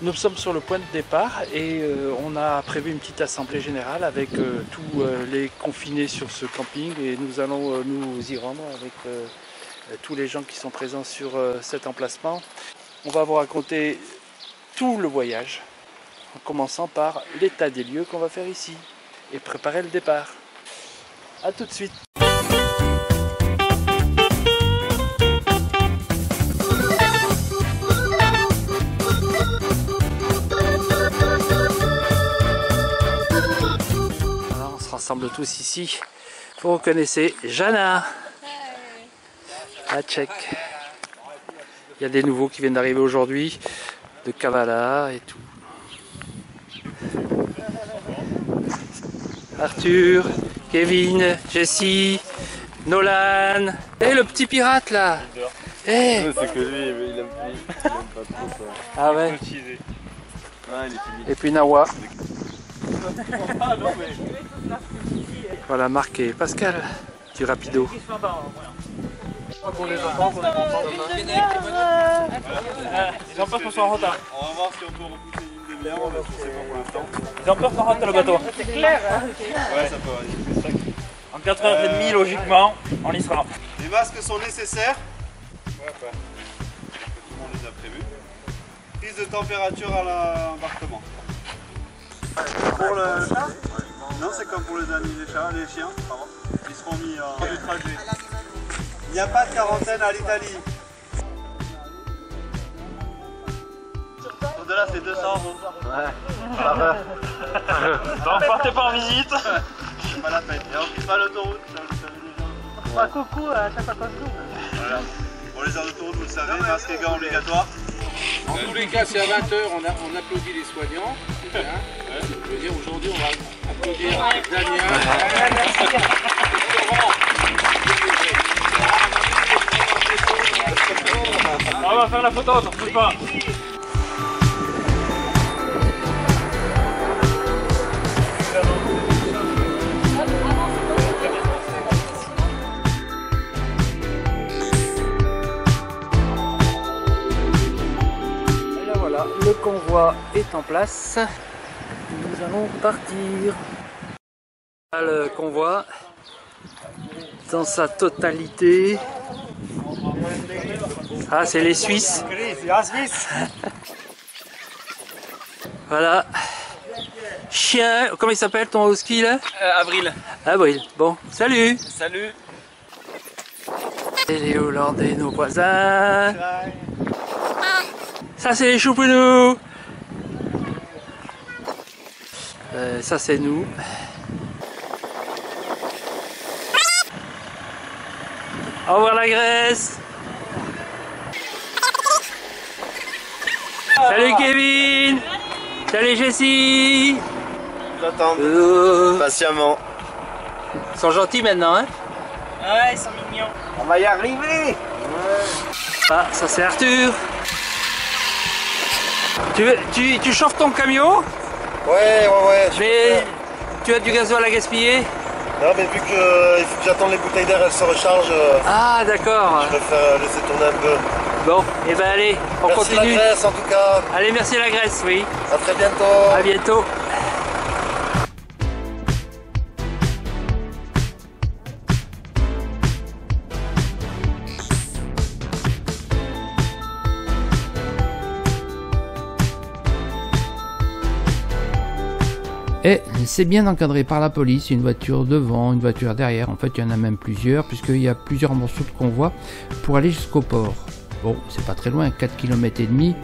Nous sommes sur le point de départ et on a prévu une petite assemblée générale avec tous les confinés sur ce camping et nous allons nous y rendre avec tous les gens qui sont présents sur cet emplacement. On va vous raconter tout le voyage en commençant par l'état des lieux qu'on va faire ici et préparer le départ. A tout de suite. Rassemble tous ici. Vous reconnaissez Jana, la Tchèque. Il y a des nouveaux qui viennent d'arriver aujourd'hui, de Kavala et tout. Arthur, Kevin, Jessie, Nolan et le petit pirate là. Hey. C'est que lui, il aime pas trop ça. Ah ouais. Ah, il est timide. Et puis Nawa. Voilà Marc et Pascal du Rapido. Pour les enfants, on est content. Ils ont peur qu'on soit en retard. On va voir si on peut repousser une demi-heure, on va se pousser pour l'instant. Ils ont peur qu'on rate le bateau. C'est clair, hein. Ouais, ça peut aller. En 4h30, logiquement, on y sera. Les masques sont nécessaires. Ouais, pas. Tout le monde les a prévus. Prise de température à l'embarquement. Pour le chat? Non, c'est comme pour les chats, les chiens, pardon. Ils seront mis en du trajet. Il n'y a pas de quarantaine à l'Italie. Au-delà, c'est 200 €. Ouais. Donc partez pas en visite. C'est pas la peine. Et on quitte pas l'autoroute. Pas coucou, t'as pas coucou. Voilà. Pour les heures d'autoroute, vous le savez, masque et gants obligatoires. En tous les cas, c'est à 20 h, on applaudit les soignants. C'est bien. Je veux dire, aujourd'hui, on va applaudir Daniel. On va faire la photo, t'en fous pas. Voilà, le convoi est en place. Nous allons partir. Le convoi dans sa totalité. Ah, c'est les Suisses. Voilà. Chien, comment il s'appelle ton husky là? Avril. Avril. Bon, salut. Salut. Et les Hollandais, nos voisins. Ça c'est les choupounous. Ça c'est nous. Au revoir la Grèce. Salut Kevin. Salut Jessie. J'attends patiemment. Ils sont gentils maintenant hein. Ouais, ils sont mignons. On va y arriver. Ah, ça c'est Arthur. Tu chauffes ton camion? Ouais. Mais tu as du gasoil à gaspiller? Non, mais vu qu'il faut que j'attende les bouteilles d'air, elles se rechargent. Ah d'accord. Je préfère laisser tourner un peu. Bon, et ben allez, on Merci continue. la Grèce en tout cas. Allez, merci la Grèce, oui. À très bientôt. À bientôt. Et c'est bien encadré par la police, une voiture devant, une voiture derrière, en fait il y en a même plusieurs, puisqu'il y a plusieurs morceaux de convoi pour aller jusqu'au port. Bon, c'est pas très loin, 4 km et demi,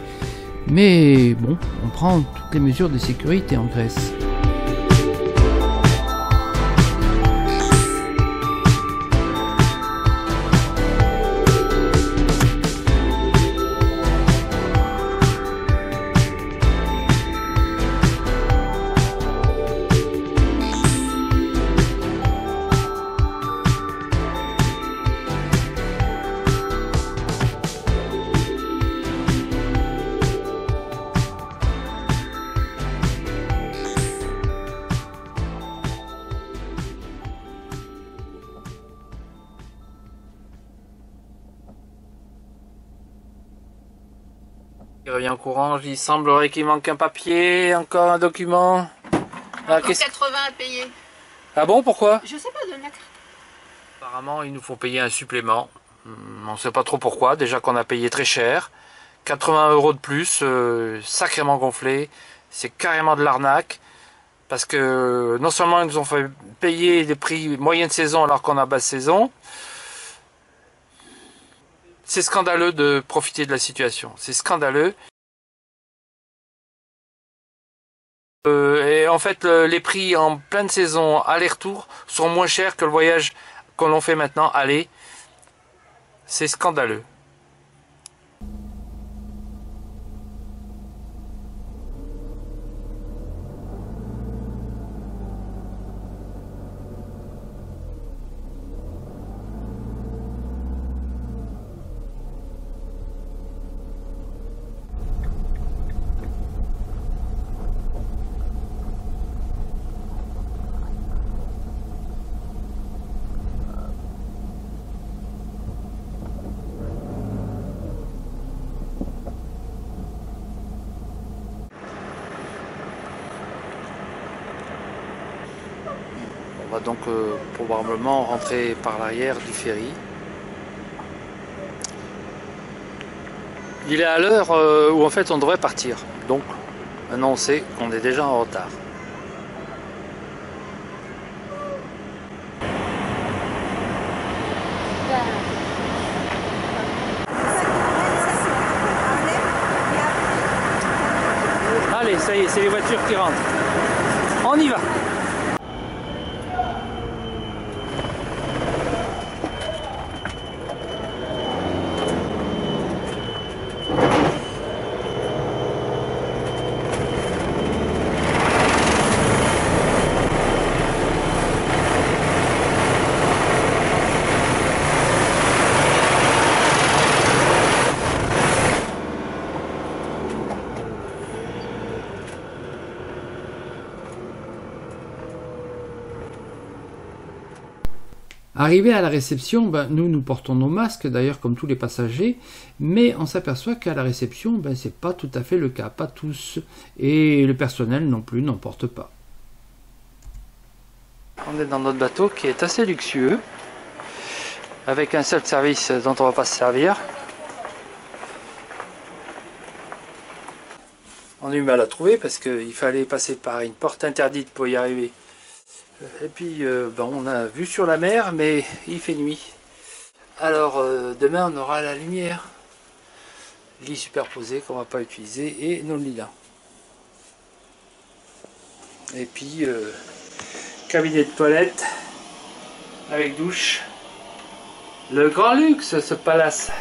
mais bon, on prend toutes les mesures de sécurité en Grèce. Il revient en courant, il semblerait qu'il manque un papier, encore un document. Ah, Encore 80 à payer. Ah bon, pourquoi? Je sais pas, donne la carte. Apparemment, il nous faut payer un supplément. On ne sait pas trop pourquoi, déjà qu'on a payé très cher. 80 € de plus, sacrément gonflé. C'est carrément de l'arnaque. Parce que non seulement ils nous ont fait payer des prix moyenne saison alors qu'on a basse saison. C'est scandaleux de profiter de la situation. C'est scandaleux. Et en fait, les prix en pleine saison aller-retour sont moins chers que le voyage qu'on l'on fait maintenant aller. C'est scandaleux. On va donc probablement rentrer par l'arrière du ferry. Il est à l'heure où en fait on devrait partir. Donc maintenant on sait qu'on est déjà en retard. Allez, ça y est, c'est les voitures qui rentrent. On y va. Arrivé à la réception, nous portons nos masques, d'ailleurs comme tous les passagers, mais on s'aperçoit qu'à la réception, c'est pas tout à fait le cas, pas tous, et le personnel non plus n'en porte pas. On est dans notre bateau qui est assez luxueux, avec un seul service dont on va pas se servir. On a eu mal à trouver parce qu'il fallait passer par une porte interdite pour y arriver. Et puis on a vue sur la mer, mais il fait nuit. Alors demain on aura la lumière. Lit superposé qu'on va pas utiliser et nos lits là. Et puis cabinet de toilette avec douche. Le grand luxe, ce palace.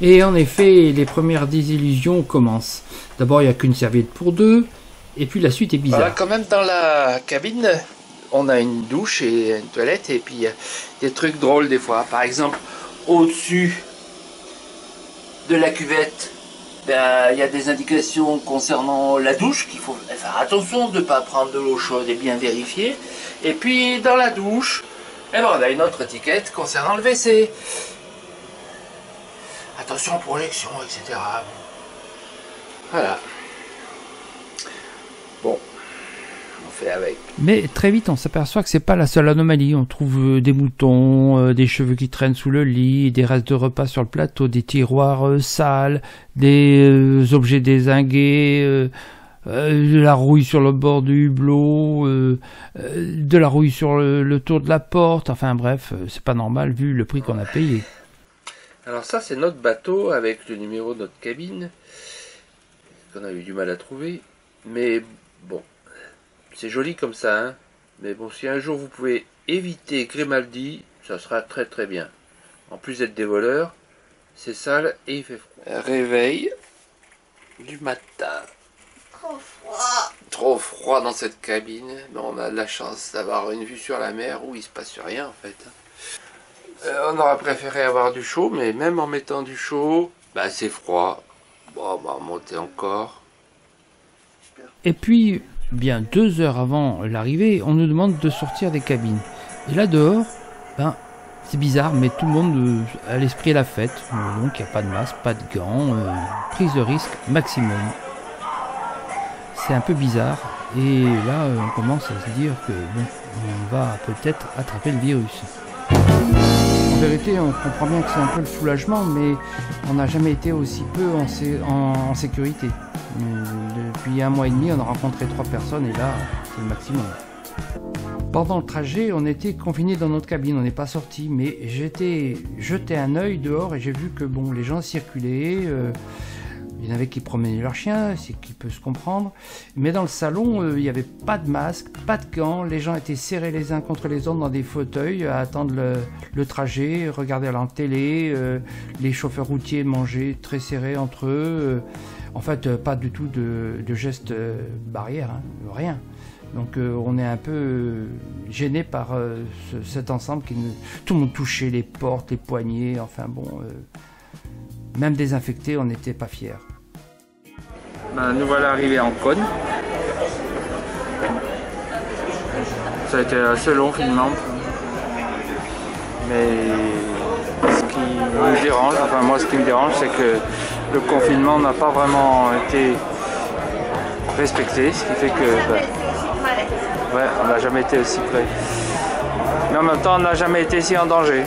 Et en effet, les premières désillusions commencent. D'abord, il n'y a qu'une serviette pour deux, et puis la suite est bizarre. Voilà, quand même dans la cabine, on a une douche et une toilette, et puis il y a des trucs drôles des fois. Par exemple, au-dessus de la cuvette, il y a des indications concernant la douche, qu'il faut faire attention de ne pas prendre de l'eau chaude et bien vérifier. Et puis dans la douche, on a une autre étiquette concernant le WC. Attention projection, etc. Voilà. Bon, on fait avec. Mais très vite, on s'aperçoit que c'est pas la seule anomalie. On trouve des moutons, des cheveux qui traînent sous le lit, des restes de repas sur le plateau, des tiroirs sales, des objets dézingués, de la rouille sur le bord du hublot, de la rouille sur le tour de la porte. Enfin bref, c'est pas normal vu le prix qu'on a payé. Alors ça, c'est notre bateau avec le numéro de notre cabine, qu'on a eu du mal à trouver. Mais bon, c'est joli comme ça, hein. Mais bon, si un jour vous pouvez éviter Grimaldi, ça sera très très bien. En plus d'être des voleurs, c'est sale et il fait froid. Réveil du matin. Trop froid. Trop froid dans cette cabine. Mais on a de la chance d'avoir une vue sur la mer où il se passe rien en fait. On aurait préféré avoir du chaud, mais même en mettant du chaud, c'est froid. Bon, on va remonter encore. Et puis, bien 2 heures avant l'arrivée, on nous demande de sortir des cabines. Et là dehors, C'est bizarre, mais tout le monde a l'esprit à la fête. Donc il n'y a pas de masque, pas de gants, prise de risque maximum. C'est un peu bizarre. Et là, on commence à se dire que bon, on va peut-être attraper le virus. En vérité, on comprend bien que c'est un peu le soulagement, mais on n'a jamais été aussi peu en sécurité. Depuis 1 mois et demi, on a rencontré 3 personnes et là, c'est le maximum. Pendant le trajet, on était confinés dans notre cabine, on n'est pas sortis, mais j'étais jeté un œil dehors et j'ai vu que bon, les gens circulaient. Il y en avait qui promenaient leurs chiens, c'est qui peut se comprendre. Mais dans le salon, il n'y avait pas de masque, pas de gants. Les gens étaient serrés les uns contre les autres dans des fauteuils à attendre le trajet, regarder la télé. Les chauffeurs routiers mangeaient très serrés entre eux. En fait, pas du tout de gestes barrières, hein, rien. Donc on est un peu gêné par cet ensemble tout le monde touchait les portes, les poignées, enfin bon, même désinfectés, on n'était pas fiers. Nous voilà arrivés en Cône. Ça a été assez long finalement. Mais ce qui me dérange, enfin moi ce qui me dérange, c'est que le confinement n'a pas vraiment été respecté, ce qui fait que ouais, on n'a jamais été aussi près. Mais en même temps, on n'a jamais été si en danger.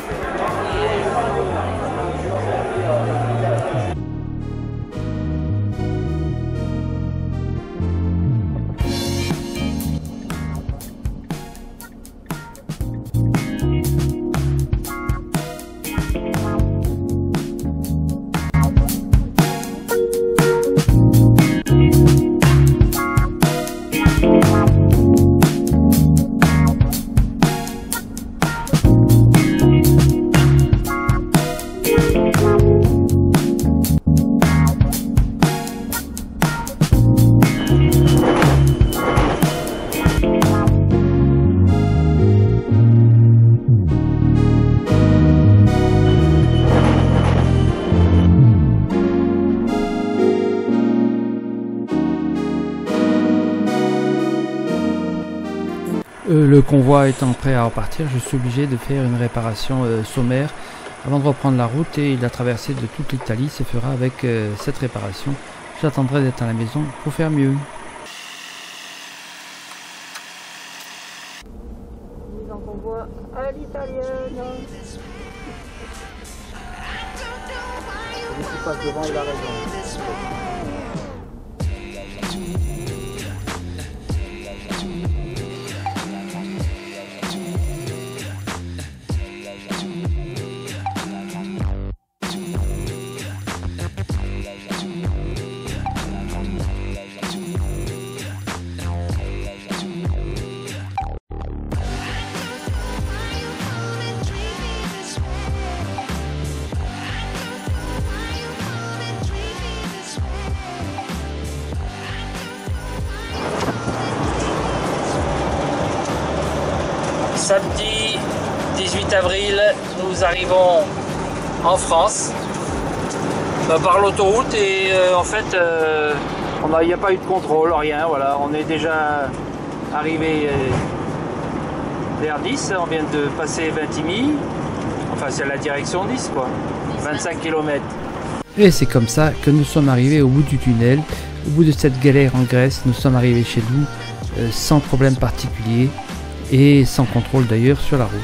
Le convoi étant prêt à repartir, je suis obligé de faire une réparation sommaire avant de reprendre la route et la traversée de toute l'Italie se fera avec cette réparation. J'attendrai d'être à la maison pour faire mieux. Mise en convoi à l'italienne. Celui qui passe devant, il a raison. Samedi 18 avril, nous arrivons en France par l'autoroute et en fait Il n'y a pas eu de contrôle, rien, voilà. On est déjà arrivé vers Nice, on vient de passer Vintimille. Enfin, c'est la direction Nice, quoi. 25 km. Et c'est comme ça que nous sommes arrivés au bout du tunnel. Au bout de cette galère en Grèce, nous sommes arrivés chez nous sans problème particulier et sans contrôle d'ailleurs sur la route.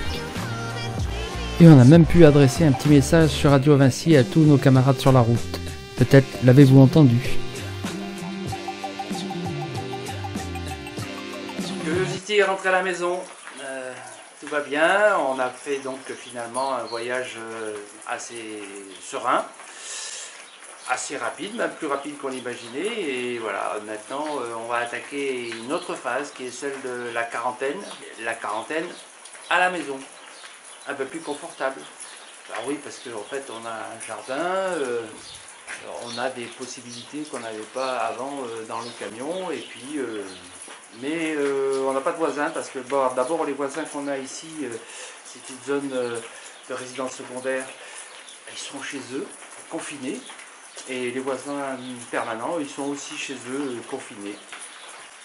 Et on a même pu adresser un petit message sur Radio Vinci à tous nos camarades sur la route. Peut-être l'avez-vous entendu. Curiosité est rentrée à la maison, tout va bien. On a fait donc finalement un voyage assez serein, assez rapide, même plus rapide qu'on l'imaginait. Et voilà, maintenant on va attaquer une autre phase qui est celle de la quarantaine. La quarantaine à la maison, un peu plus confortable. Alors oui, parce qu'en fait on a un jardin, on a des possibilités qu'on n'avait pas avant dans le camion. Et puis, mais on n'a pas de voisins parce que bon, d'abord les voisins qu'on a ici, c'est une zone de résidence secondaire, ils sont chez eux, confinés. Et les voisins permanents, ils sont aussi chez eux, confinés.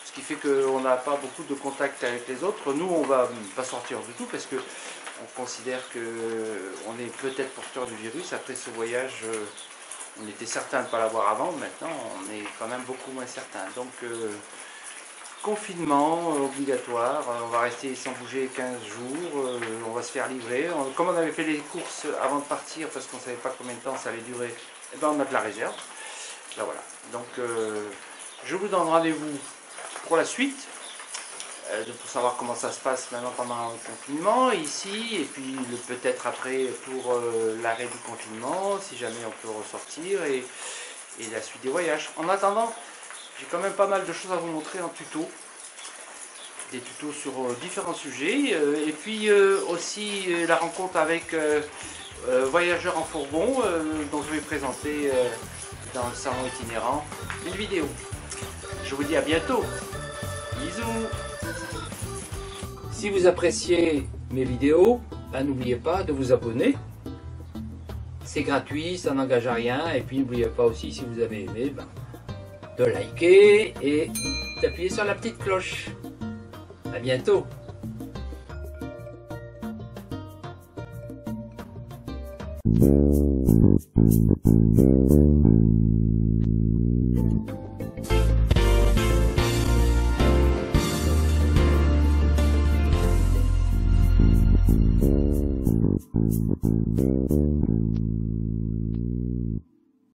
Ce qui fait qu'on n'a pas beaucoup de contact avec les autres. Nous, on ne va pas sortir du tout parce que On considère qu'on est peut-être porteur du virus. Après ce voyage, on était certain de ne pas l'avoir avant. Maintenant, on est quand même beaucoup moins certain. Donc, confinement obligatoire. On va rester sans bouger 15 jours. On va se faire livrer. Comme on avait fait les courses avant de partir, parce qu'on ne savait pas combien de temps ça allait durer, eh ben, on a de la réserve. Là, voilà. Donc, je vous donne rendez-vous pour la suite. Pour savoir comment ça se passe maintenant pendant le confinement ici, et puis peut-être après pour l'arrêt du confinement, si jamais on peut ressortir, et la suite des voyages. En attendant, j'ai quand même pas mal de choses à vous montrer en tuto, des tutos sur différents sujets, et puis aussi la rencontre avec Voyageurs en Fourgon, dont je vais présenter dans le salon itinérant une vidéo. Je vous dis à bientôt, bisous. Si vous appréciez mes vidéos, ben, n'oubliez pas de vous abonner. C'est gratuit, ça n'engage à rien. Et puis n'oubliez pas aussi, si vous avez aimé, ben, de liker et d'appuyer sur la petite cloche. À bientôt.